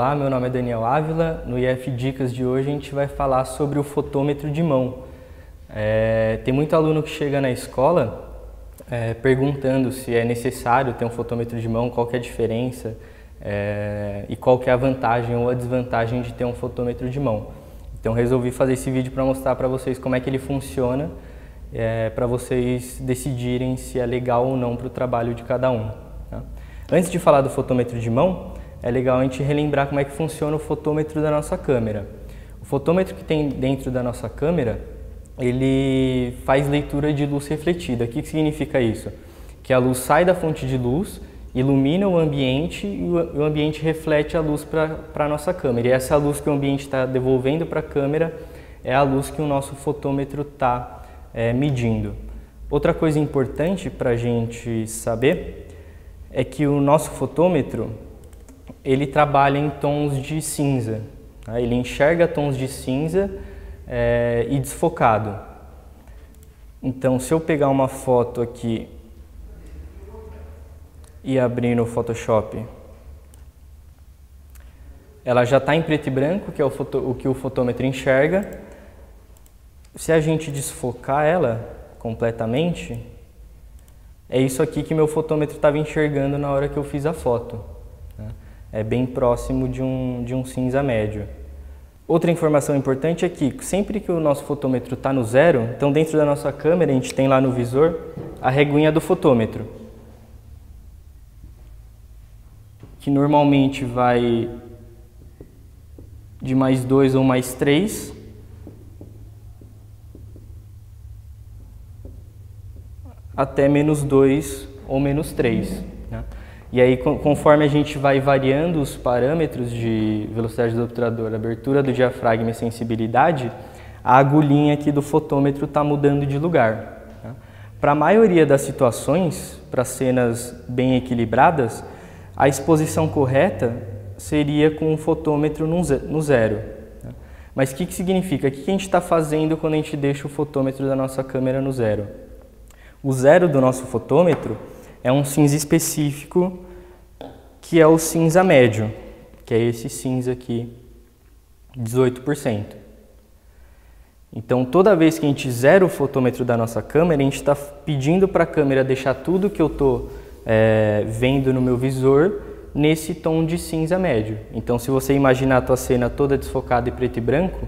Olá, meu nome é Daniel Ávila. No IF Dicas de hoje a gente vai falar sobre o fotômetro de mão. Tem muito aluno que chega na escola perguntando se é necessário ter um fotômetro de mão, qual que é a diferença e qual que é a vantagem ou a desvantagem de ter um fotômetro de mão. Então resolvi fazer esse vídeo para mostrar para vocês como é que ele funciona, para vocês decidirem se é legal ou não para o trabalho de cada um. Tá? Antes de falar do fotômetro de mão, é legal a gente relembrar como é que funciona o fotômetro da nossa câmera. O fotômetro que tem dentro da nossa câmera, ele faz leitura de luz refletida. O que significa isso? Que a luz sai da fonte de luz, ilumina o ambiente e o ambiente reflete a luz para a nossa câmera. E essa luz que o ambiente está devolvendo para a câmera é a luz que o nosso fotômetro está medindo. Outra coisa importante para a gente saber é que o nosso fotômetro ele trabalha em tons de cinza. Tá? Ele enxerga tons de cinza e desfocado. Então, se eu pegar uma foto aqui e abrir no Photoshop, ela já está em preto e branco, que é o que o fotômetro enxerga. Se a gente desfocar ela completamente, é isso aqui que meu fotômetro estava enxergando na hora que eu fiz a foto. É bem próximo de um cinza médio. Outra informação importante é que sempre que o nosso fotômetro está no zero, então dentro da nossa câmera a gente tem lá no visor a reguinha do fotômetro, que normalmente vai de +2 ou +3 até -2 ou -3. Né? E aí, conforme a gente vai variando os parâmetros de velocidade do obturador, abertura do diafragma e sensibilidade, a agulhinha aqui do fotômetro está mudando de lugar. Tá? Para a maioria das situações, para cenas bem equilibradas, a exposição correta seria com o fotômetro no zero. Tá? Mas o que significa? O que a gente está fazendo quando a gente deixa o fotômetro da nossa câmera no zero? O zero do nosso fotômetro é um cinza específico, que é o cinza médio, que é esse cinza aqui, 18%. Então, toda vez que a gente zera o fotômetro da nossa câmera, a gente está pedindo para a câmera deixar tudo que eu estou vendo no meu visor nesse tom de cinza médio. Então, se você imaginar a tua cena toda desfocada em preto e branco,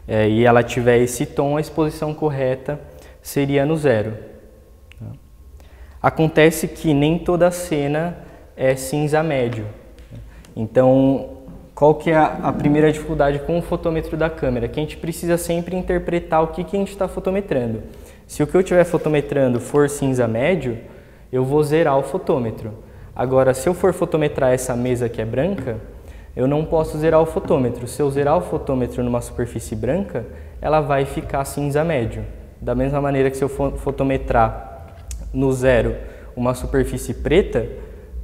e ela tiver esse tom, a exposição correta seria no zero. Acontece que nem toda cena é cinza médio. Então, qual que é a primeira dificuldade com o fotômetro da câmera? Que a gente precisa sempre interpretar o que a gente está fotometrando. Se o que eu estiver fotometrando for cinza médio, eu vou zerar o fotômetro. Agora, se eu for fotometrar essa mesa que é branca, eu não posso zerar o fotômetro. Se eu zerar o fotômetro numa superfície branca, ela vai ficar cinza médio. Da mesma maneira que se eu fotometrar no zero uma superfície preta,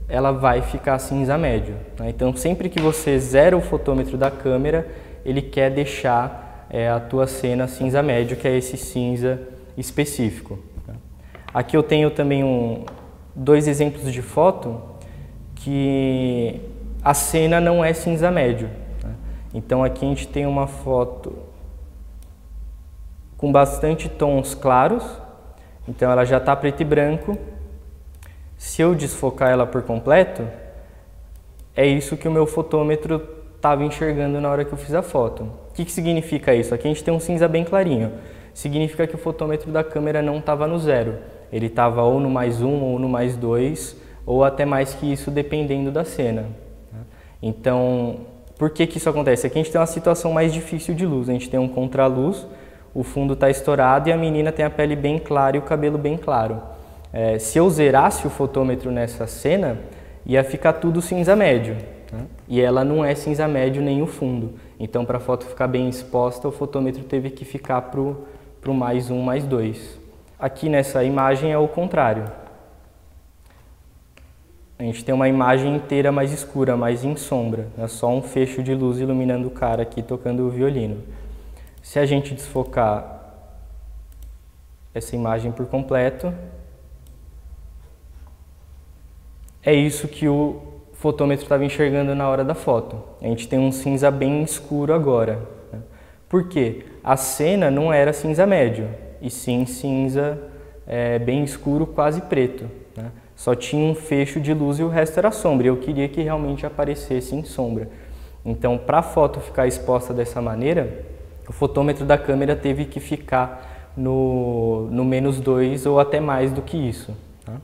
ela vai ficar cinza médio. Tá? Então, sempre que você zera o fotômetro da câmera, ele quer deixar a tua cena cinza médio, que é esse cinza específico. Tá? Aqui eu tenho também dois exemplos de foto que a cena não é cinza médio. Tá? Então, aqui a gente tem uma foto com bastante tons claros. Então ela já está preto e branco. Se eu desfocar ela por completo, é isso que o meu fotômetro estava enxergando na hora que eu fiz a foto. O que significa isso? Aqui a gente tem um cinza bem clarinho. Significa que o fotômetro da câmera não estava no zero. Ele estava ou no +1 ou no +2, ou até mais que isso, dependendo da cena. Então, por que isso acontece? Aqui a gente tem uma situação mais difícil de luz. A gente tem um contraluz, o fundo está estourado e a menina tem a pele bem clara e o cabelo bem claro. Se eu zerasse o fotômetro nessa cena, ia ficar tudo cinza médio. Né? E ela não é cinza médio nem o fundo. Então, para a foto ficar bem exposta, o fotômetro teve que ficar para o +1, +2. Aqui nessa imagem é o contrário. A gente tem uma imagem inteira mais escura, mais em sombra. É só um fecho de luz iluminando o cara aqui tocando o violino. Se a gente desfocar essa imagem por completo, é isso que o fotômetro estava enxergando na hora da foto. A gente tem um cinza bem escuro agora. Né? Por quê? A cena não era cinza médio, e sim cinza bem escuro, quase preto. Né? Só tinha um fecho de luz e o resto era sombra. Eu queria que realmente aparecesse em sombra. Então, para a foto ficar exposta dessa maneira, o fotômetro da câmera teve que ficar no -2 ou até mais do que isso. Tá?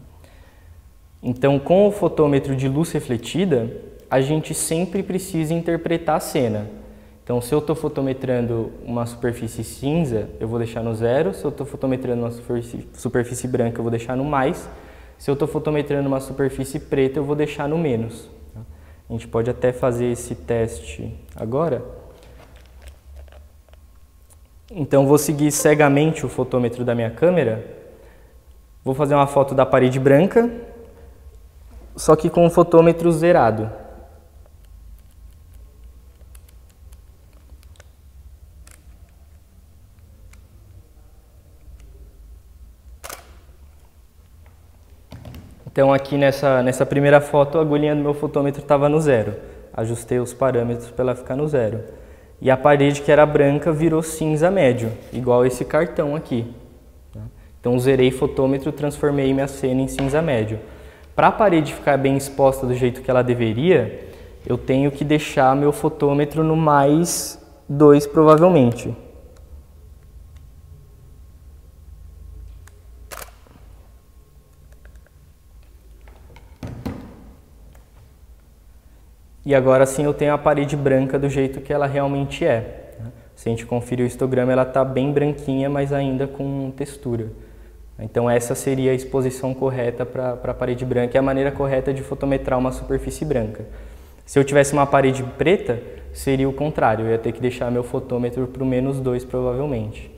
Então, com o fotômetro de luz refletida, a gente sempre precisa interpretar a cena. Então, se eu estou fotometrando uma superfície cinza, eu vou deixar no 0. Se eu estou fotometrando uma superfície branca, eu vou deixar no mais. Se eu estou fotometrando uma superfície preta, eu vou deixar no menos. A gente pode até fazer esse teste agora. Então, vou seguir cegamente o fotômetro da minha câmera. Vou fazer uma foto da parede branca, só que com o fotômetro zerado. Então aqui nessa primeira foto a agulhinha do meu fotômetro estava no 0. Ajustei os parâmetros para ela ficar no 0. E a parede que era branca virou cinza médio, igual esse cartão aqui. Então zerei fotômetro e transformei minha cena em cinza médio. Para a parede ficar bem exposta do jeito que ela deveria, eu tenho que deixar meu fotômetro no +2 provavelmente. E agora sim eu tenho a parede branca do jeito que ela realmente é. Se a gente conferir o histograma, ela está bem branquinha, mas ainda com textura. Então essa seria a exposição correta para a parede branca, é a maneira correta de fotometrar uma superfície branca. Se eu tivesse uma parede preta, seria o contrário, eu ia ter que deixar meu fotômetro para o -2 provavelmente.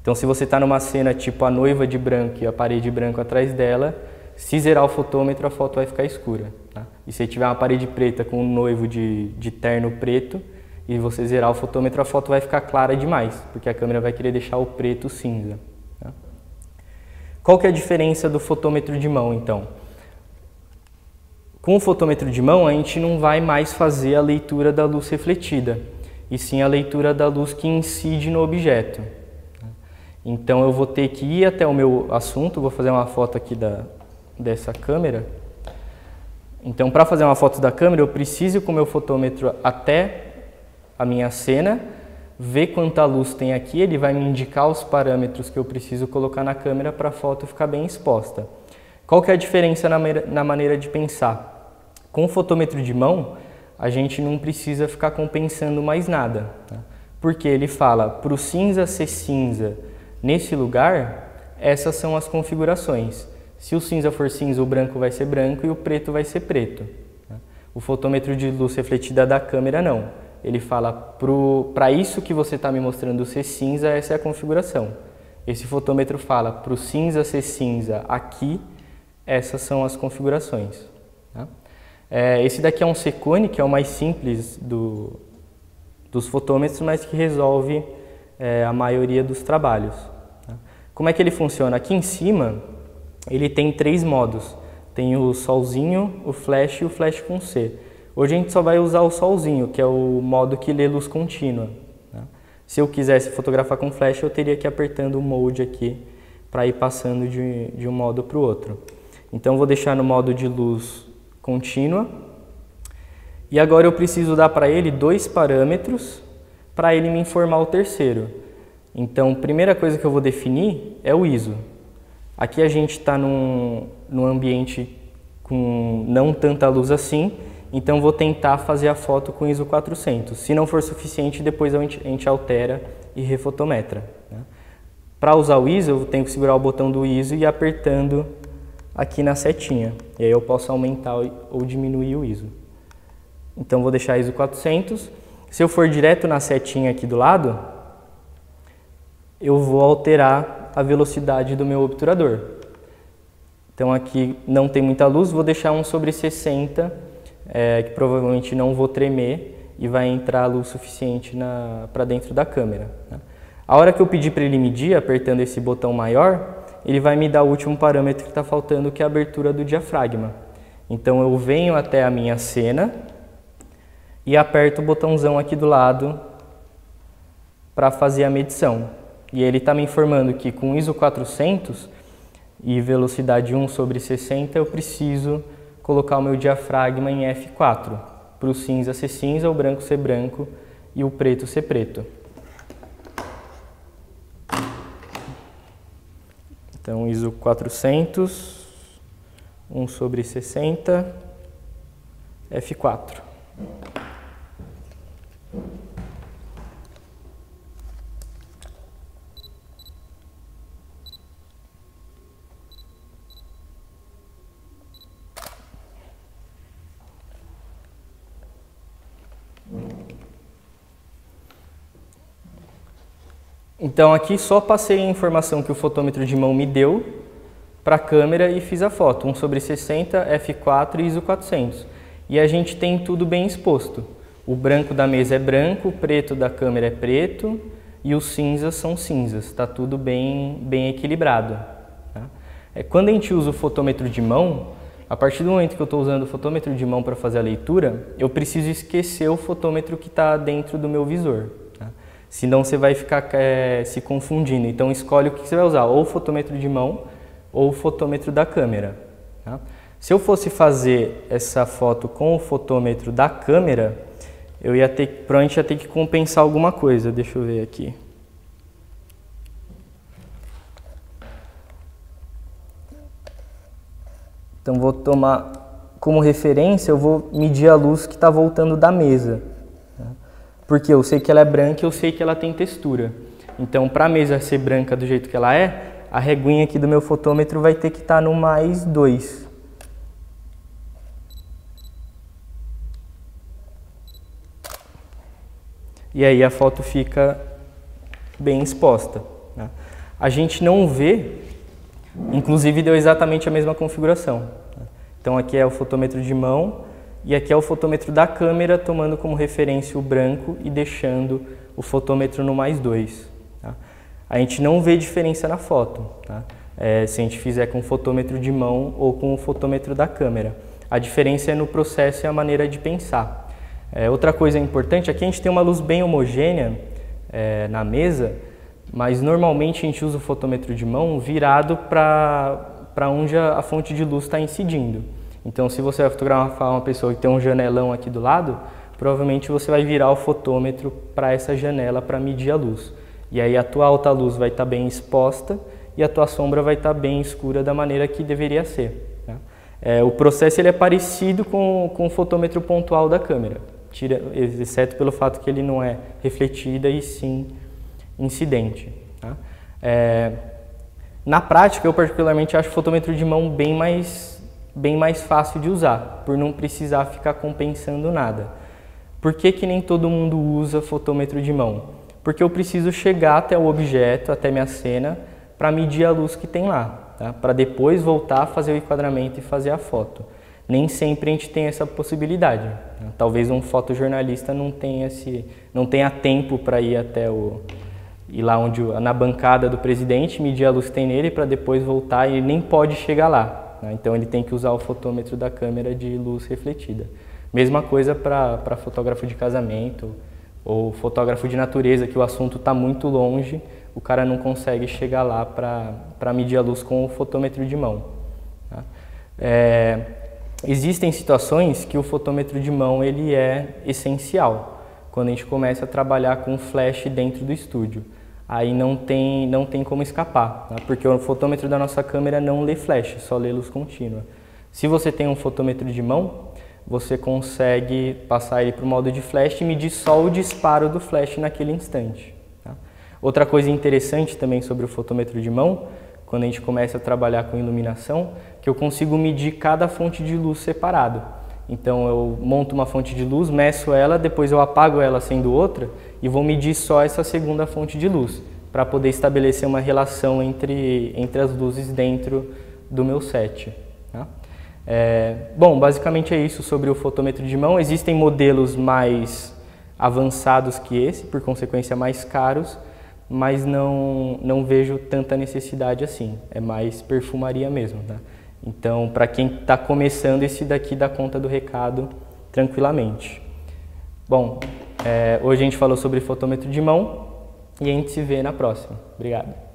Então se você está numa cena tipo a noiva de branco e a parede branca atrás dela, se zerar o fotômetro, a foto vai ficar escura. Tá? E se tiver uma parede preta com um noivo de terno preto e você zerar o fotômetro, a foto vai ficar clara demais, porque a câmera vai querer deixar o preto cinza. Tá? Qual que é a diferença do fotômetro de mão, então? Com o fotômetro de mão, a gente não vai mais fazer a leitura da luz refletida, e sim a leitura da luz que incide no objeto. Então eu vou ter que ir até o meu assunto, vou fazer uma foto aqui dessa câmera. Então, para fazer uma foto da câmera, eu preciso ir com o meu fotômetro até a minha cena, ver quanta luz tem aqui, ele vai me indicar os parâmetros que eu preciso colocar na câmera para a foto ficar bem exposta. Qual que é a diferença na maneira de pensar? Com o fotômetro de mão, a gente não precisa ficar compensando mais nada, né? Porque ele fala, para o cinza ser cinza nesse lugar, essas são as configurações. Se o cinza for cinza, o branco vai ser branco e o preto vai ser preto. O fotômetro de luz refletida da câmera não. Ele fala, para isso que você está me mostrando ser cinza, essa é a configuração. Esse fotômetro fala, para o cinza ser cinza aqui, essas são as configurações. Tá? Esse daqui é um Sekone, que é o mais simples dos fotômetros, mas que resolve a maioria dos trabalhos. Tá? Como é que ele funciona? Aqui em cima, ele tem 3 modos. Tem o solzinho, o flash e o flash com C. Hoje a gente só vai usar o solzinho, que é o modo que lê luz contínua. Tá? Se eu quisesse fotografar com flash, eu teria que ir apertando o mode aqui para ir passando de um modo para o outro. Então vou deixar no modo de luz contínua. E agora eu preciso dar para ele 2 parâmetros para ele me informar o terceiro. Então, a primeira coisa que eu vou definir é o ISO. Aqui a gente está num ambiente com não tanta luz assim, então vou tentar fazer a foto com ISO 400. Se não for suficiente, depois a gente altera e refotometra. Né? Para usar o ISO, eu tenho que segurar o botão do ISO e ir apertando aqui na setinha. E aí eu posso aumentar ou diminuir o ISO. Então vou deixar ISO 400. Se eu for direto na setinha aqui do lado, eu vou alterar a velocidade do meu obturador. Então aqui não tem muita luz, vou deixar 1/60, que provavelmente não vou tremer e vai entrar a luz suficiente para dentro da câmera. Né? A hora que eu pedir para ele medir, apertando esse botão maior, ele vai me dar o último parâmetro que está faltando, que é a abertura do diafragma. Então eu venho até a minha cena e aperto o botãozão aqui do lado para fazer a medição. E ele está me informando que com ISO 400 e velocidade 1/60 eu preciso colocar o meu diafragma em F4, para o cinza ser cinza, o branco ser branco e o preto ser preto. Então ISO 400, 1/60, F4. Então aqui só passei a informação que o fotômetro de mão me deu para a câmera e fiz a foto, 1/60, F4 e ISO 400. E a gente tem tudo bem exposto. O branco da mesa é branco, o preto da câmera é preto e os cinzas são cinzas. Está tudo bem equilibrado. Tá? Quando a gente usa o fotômetro de mão, a partir do momento que eu estou usando o fotômetro de mão para fazer a leitura, eu preciso esquecer o fotômetro que está dentro do meu visor. Senão você vai ficar se confundindo. Então escolhe o que você vai usar, ou o fotômetro de mão ou o fotômetro da câmera. Tá? Se eu fosse fazer essa foto com o fotômetro da câmera, eu provavelmente ia ter que compensar alguma coisa. Deixa eu ver aqui. Então vou tomar como referência, eu vou medir a luz que está voltando da mesa. Porque eu sei que ela é branca e eu sei que ela tem textura. Então, para a mesa ser branca do jeito que ela é, a reguinha aqui do meu fotômetro vai ter que estar no +2. E aí a foto fica bem exposta. Né? A gente não vê, inclusive deu exatamente a mesma configuração. Então aqui é o fotômetro de mão, e aqui é o fotômetro da câmera, tomando como referência o branco e deixando o fotômetro no +2. Tá? A gente não vê diferença na foto, tá? Se a gente fizer com o fotômetro de mão ou com o fotômetro da câmera. A diferença é no processo e a maneira de pensar. Outra coisa importante, aqui a gente tem uma luz bem homogênea na mesa, mas normalmente a gente usa o fotômetro de mão virado para onde a fonte de luz está incidindo. Então, se você vai fotografar uma pessoa que tem um janelão aqui do lado, provavelmente você vai virar o fotômetro para essa janela para medir a luz. E aí a tua alta luz vai estar bem exposta e a tua sombra vai estar bem escura da maneira que deveria ser. Tá? O processo ele é parecido com o fotômetro pontual da câmera, exceto pelo fato que ele não é refletida e sim incidente. Tá? Na prática, eu particularmente acho o fotômetro de mão bem mais fácil de usar, por não precisar ficar compensando nada. Por que nem todo mundo usa fotômetro de mão? Porque eu preciso chegar até o objeto, até minha cena, para medir a luz que tem lá, tá? Para depois voltar a fazer o enquadramento e fazer a foto. Nem sempre a gente tem essa possibilidade. Né? Talvez um fotojornalista não tenha tempo para ir lá na bancada do presidente, medir a luz que tem nele para depois voltar, e ele nem pode chegar lá. Então ele tem que usar o fotômetro da câmera de luz refletida. Mesma coisa para fotógrafo de casamento ou fotógrafo de natureza, que o assunto está muito longe, o cara não consegue chegar lá para medir a luz com o fotômetro de mão. Tá? Existem situações que o fotômetro de mão ele é essencial, quando a gente começa a trabalhar com flash dentro do estúdio. Aí não tem como escapar, né? Porque o fotômetro da nossa câmera não lê flash, só lê luz contínua. Se você tem um fotômetro de mão, você consegue passar ele para o modo de flash e medir só o disparo do flash naquele instante. Tá? Outra coisa interessante também sobre o fotômetro de mão, quando a gente começa a trabalhar com iluminação, que eu consigo medir cada fonte de luz separado. Então eu monto uma fonte de luz, meço ela, depois eu apago ela sendo outra e vou medir só essa segunda fonte de luz, para poder estabelecer uma relação entre as luzes dentro do meu set. Tá? Bom, basicamente é isso sobre o fotômetro de mão. Existem modelos mais avançados que esse, por consequência mais caros, mas não vejo tanta necessidade assim, é mais perfumaria mesmo. Tá? Então, para quem está começando, esse daqui dá conta do recado tranquilamente. Bom, hoje a gente falou sobre fotômetro de mão e a gente se vê na próxima. Obrigado.